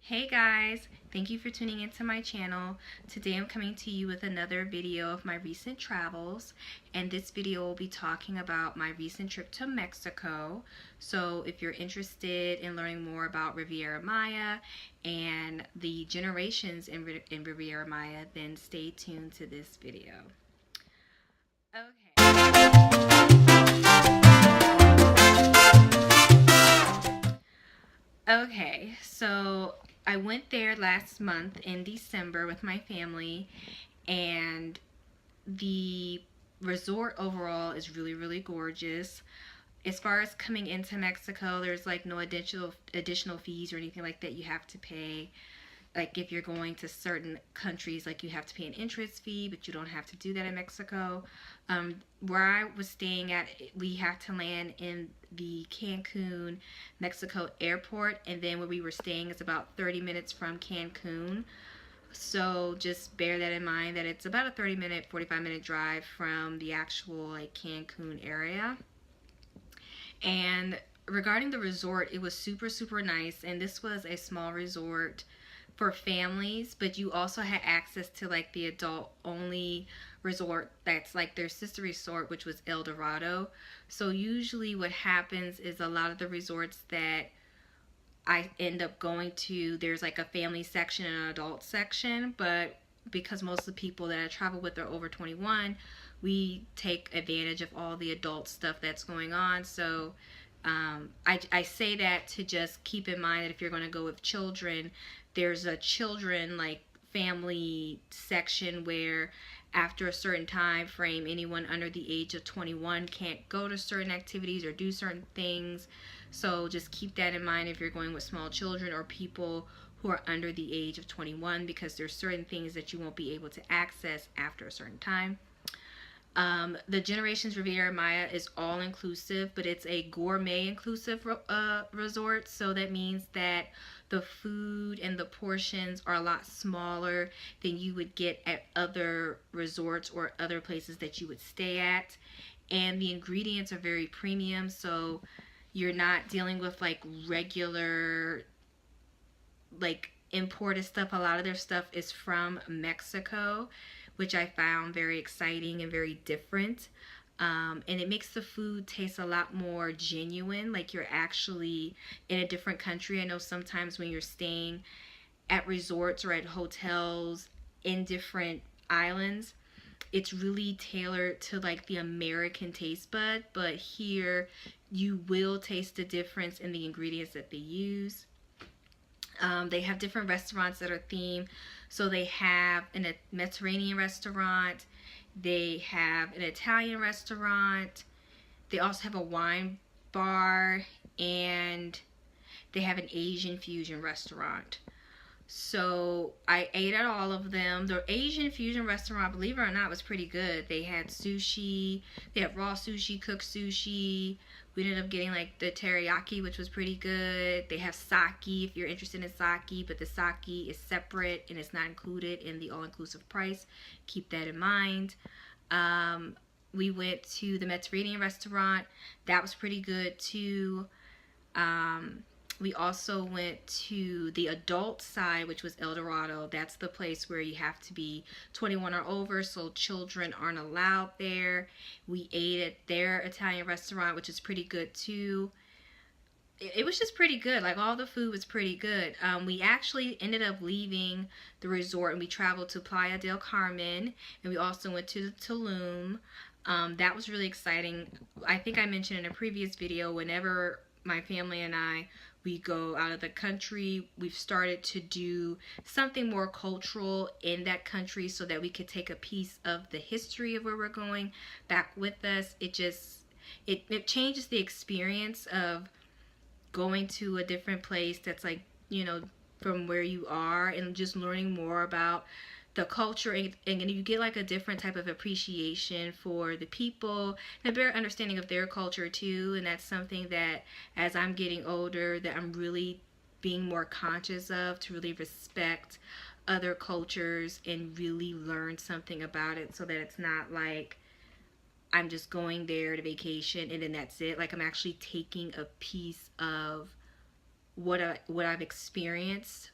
Hey guys, thank you for tuning into my channel. Today I'm coming to you with another video of my recent travels, and this video will be talking about my recent trip to Mexico. So if you're interested in learning more about Riviera Maya and the generations in Riviera Maya, then stay tuned to this video. Okay, so I went there last month in December with my family, and the resort overall is really gorgeous. As far as coming into Mexico, there's like no additional fees or anything like that you have to pay. Like if you're going to certain countries, like you have to pay an entrance fee, but you don't have to do that in Mexico. Where I was staying at, we had to land in the Cancun, Mexico airport, and then where we were staying is about 30 minutes from Cancun. So just bear that in mind, that it's about a 30-minute, 45-minute drive from the actual like Cancun area. And regarding the resort, it was super nice, and this was a small resort for families, but you also had access to like the adult only resort that's like their sister resort, which was El Dorado. So usually what happens is a lot of the resorts that I end up going to, there's like a family section and an adult section, but because most of the people that I travel with are over 21, we take advantage of all the adult stuff that's going on. So I say that to just keep in mind that if you're going to go with children, there's a children like family section where after a certain time frame, anyone under the age of 21 can't go to certain activities or do certain things. So just keep that in mind if you're going with small children or people who are under the age of 21, because there's certain things that you won't be able to access after a certain time. The Generations Riviera Maya is all inclusive, but it's a gourmet inclusive resort. So that means that the food and the portions are a lot smaller than you would get at other resorts or other places that you would stay at. And the ingredients are very premium, so you're not dealing with like regular like imported stuff. A lot of their stuff is from Mexico, which I found very exciting and very different. And it makes the food taste a lot more genuine, like you're actually in a different country. I know sometimes when you're staying at resorts or at hotels in different islands, it's really tailored to like the American taste bud, but here you will taste the difference in the ingredients that they use. They have different restaurants that are themed. So they have a Mediterranean restaurant, they have an Italian restaurant, they also have a wine bar, and they have an Asian fusion restaurant. So I ate at all of them. The Asian fusion restaurant, believe it or not, was pretty good. They had sushi, they had raw sushi, cooked sushi. We ended up getting like the teriyaki, which was pretty good. They have sake if you're interested in sake, but the sake is separate and it's not included in the all-inclusive price. Keep that in mind. We went to the Mediterranean restaurant. That was pretty good too. We also went to the adult side, which was El Dorado. That's the place where you have to be 21 or over, so children aren't allowed there. We ate at their Italian restaurant, which is pretty good too. It was just pretty good. Like all the food was pretty good. We actually ended up leaving the resort and we traveled to Playa del Carmen, and we also went to Tulum. That was really exciting. I think I mentioned in a previous video, whenever my family and we go out of the country, we've started to do something more cultural in that country so that we could take a piece of the history of where we're going back with us. It changes the experience of going to a different place that's like, from where you are, and just learning more about the culture, and you get like a different type of appreciation for the people and a better understanding of their culture too. And that's something that as I'm getting older that I'm really being more conscious of, to really respect other cultures and really learn something about it, so that it's not like I'm just going there to vacation and then that's it. Like I'm actually taking a piece of what I've experienced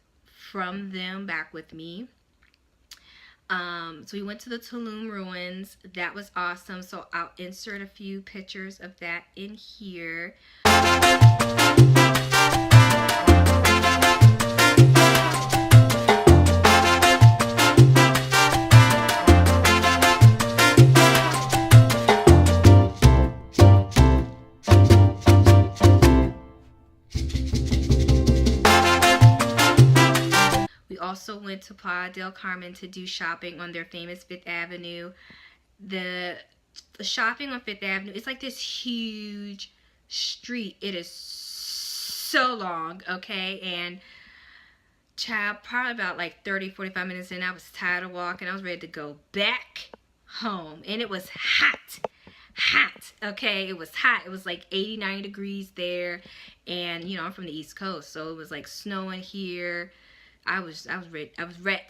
from them back with me. So we went to the Tulum ruins. That was awesome. So I'll insert a few pictures of that in here. We also went to Playa del Carmen to do shopping on their famous Fifth Avenue. The shopping on Fifth Avenue, it's like this huge street. It is so long, okay? And child, probably about like 30-45 minutes in, I was tired of walking. I was ready to go back home. And it was hot, okay? It was hot. It was like 89 degrees there. And, you know, I'm from the East Coast, so it was like snowing here. I was ready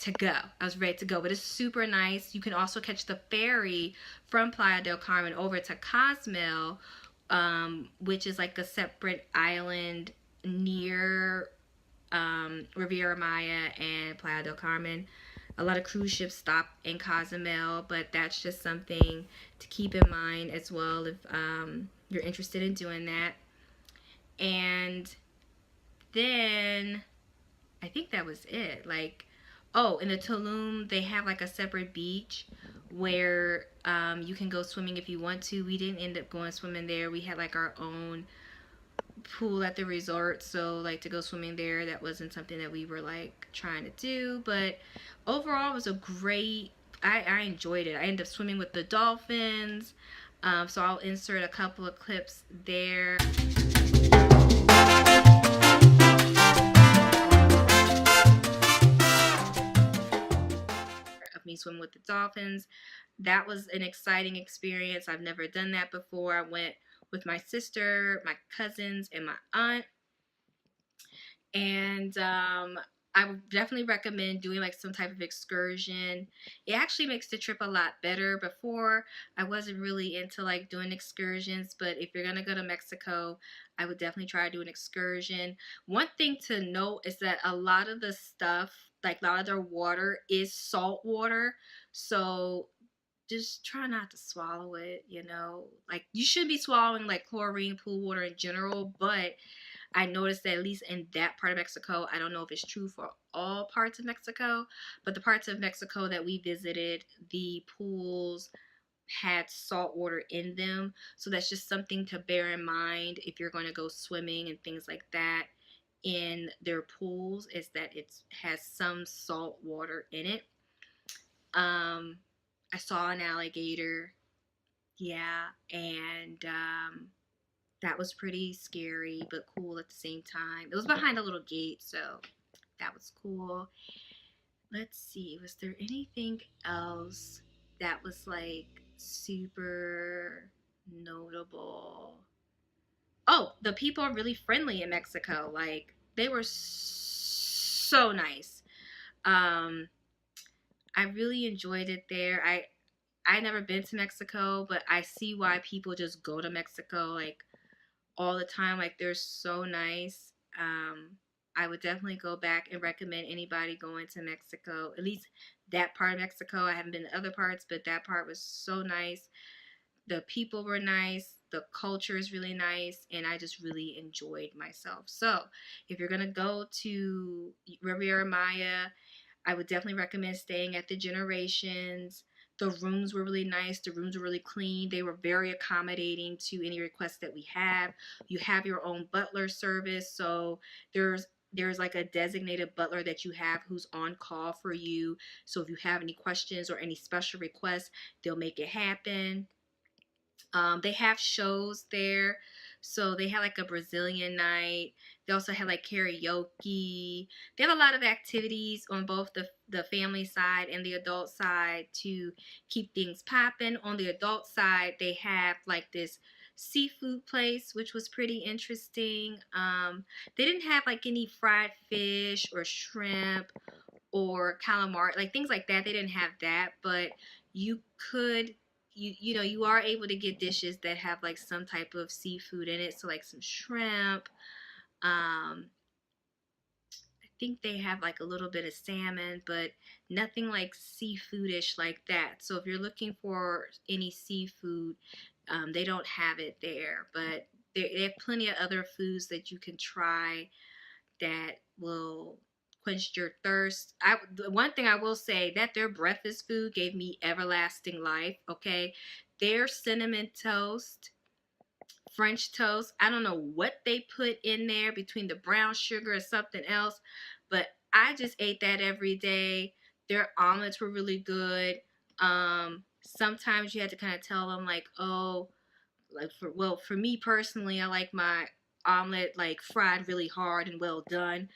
to go. I was ready to go. But it's super nice. You can also catch the ferry from Playa del Carmen over to Cozumel, which is like a separate island near Riviera Maya and Playa del Carmen. A lot of cruise ships stop in Cozumel, but that's just something to keep in mind as well if you're interested in doing that. And then I think that was it. Like, oh, in the Tulum, they have like a separate beach where you can go swimming if you want to. We didn't end up going swimming there. We had like our own pool at the resort, so like to go swimming there, that wasn't something that we were like trying to do. But overall, it was a great, I enjoyed it. I ended up swimming with the dolphins. So I'll insert a couple of clips there. Of me swimming with the dolphins. That was an exciting experience. I've never done that before. I went with my sister, my cousins, and my aunt. And I would definitely recommend doing like some type of excursion. It actually makes the trip a lot better. Before, I wasn't really into like doing excursions, but if you're gonna go to Mexico, I would definitely try to do an excursion. One thing to note is that a lot of the stuff, like a lot of their water is salt water. So just try not to swallow it, you know. Like you should be swallowing like chlorine pool water in general, but I noticed that at least in that part of Mexico, I don't know if it's true for all parts of Mexico, but the parts of Mexico that we visited, the pools had salt water in them. So that's just something to bear in mind if you're going to go swimming and things like that in their pools, is that it has some salt water in it. I saw an alligator. Yeah, and that was pretty scary but cool at the same time. It was behind a little gate, so that was cool. Let's see, was there anything else that was like super notable? Oh, the people are really friendly in Mexico. Like they were so nice. Um, I really enjoyed it there. I never been to Mexico, but I see why people just go to Mexico like all the time. Like they're so nice. I would definitely go back and recommend anybody going to Mexico, at least that part of Mexico. I haven't been to other parts, but that part was so nice. The people were nice. The culture is really nice, and I just really enjoyed myself. So if you're gonna go to Riviera Maya, I would definitely recommend staying at the Generations. The rooms were really nice. The rooms were really clean. They were very accommodating to any requests that we have. You have your own butler service, so there's like a designated butler that you have who's on call for you. So if you have any questions or any special requests, they'll make it happen. They have shows there. So they had like a Brazilian night. They also had like karaoke. They have a lot of activities on both the family side and the adult side to keep things popping. On the adult side, they have like this seafood place, which was pretty interesting. They didn't have like any fried fish or shrimp or calamari, like things like that. They didn't have that, but you could you know, you are able to get dishes that have like some type of seafood in it, so like some shrimp. I think they have like a little bit of salmon, but nothing like seafoodish like that. So if you're looking for any seafood, they don't have it there. But they have plenty of other foods that you can try that will quench your thirst. The one thing I will say that their breakfast food gave me everlasting life. Okay, their cinnamon toast, French toast. I don't know what they put in there between the brown sugar or something else, but I just ate that every day. Their omelets were really good. Sometimes you had to kind of tell them like, oh, like for me personally, I like my omelet like fried really hard and well done,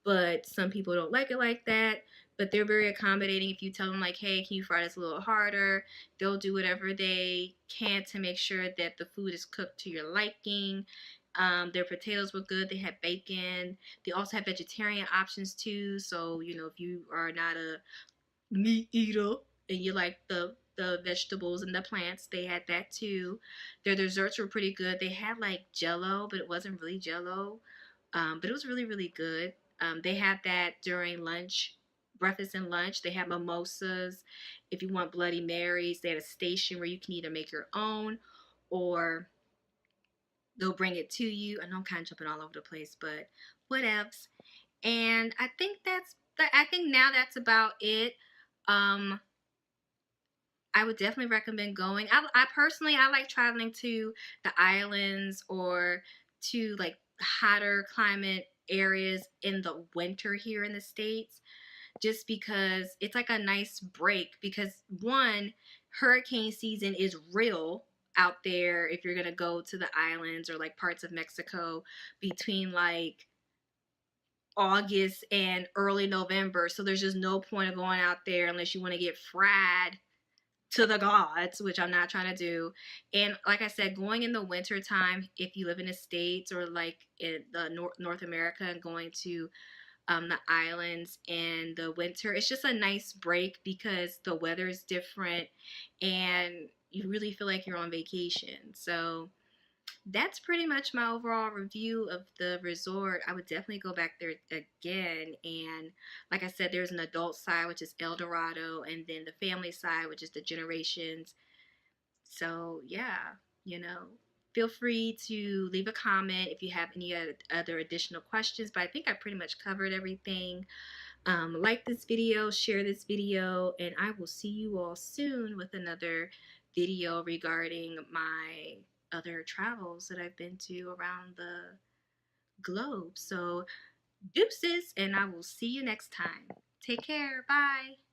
but some people don't like it like that. But they're very accommodating. If you tell them like, hey, can you fry this a little harder, they'll do whatever they can to make sure that the food is cooked to your liking. Their potatoes were good. They had bacon. They also have vegetarian options too, so if you are not a meat eater and you like the vegetables and the plants, they had that too. Their desserts were pretty good. They had like jello, but it wasn't really jello. But it was really, really good. They had that during lunch, breakfast and lunch. They had mimosas. If you want Bloody Marys, they had a station where you can either make your own or they'll bring it to you. I know I'm kind of jumping all over the place, but whatevs. And I think now that's about it. Um, I would definitely recommend going. I personally, I like traveling to the islands or to like hotter climate areas in the winter here in the States, just because it's like a nice break. Because one, hurricane season is real out there if you're going to go to the islands or like parts of Mexico between like August and early November. So there's just no point of going out there unless you want to get fried to the gods, which I'm not trying to do. And like I said, going in the winter time, if you live in the States or like in the North America and going to the islands in the winter, it's just a nice break because the weather is different and you really feel like you're on vacation. So that's pretty much my overall review of the resort. I would definitely go back there again. And like I said, there's an adult side, which is El Dorado, and then the family side, which is the Generations. So, yeah, feel free to leave a comment if you have any other additional questions. But I think I pretty much covered everything. Like this video, share this video, and I will see you all soon with another video regarding my other travels that I've been to around the globe. So deuces, and I will see you next time. Take care. Bye.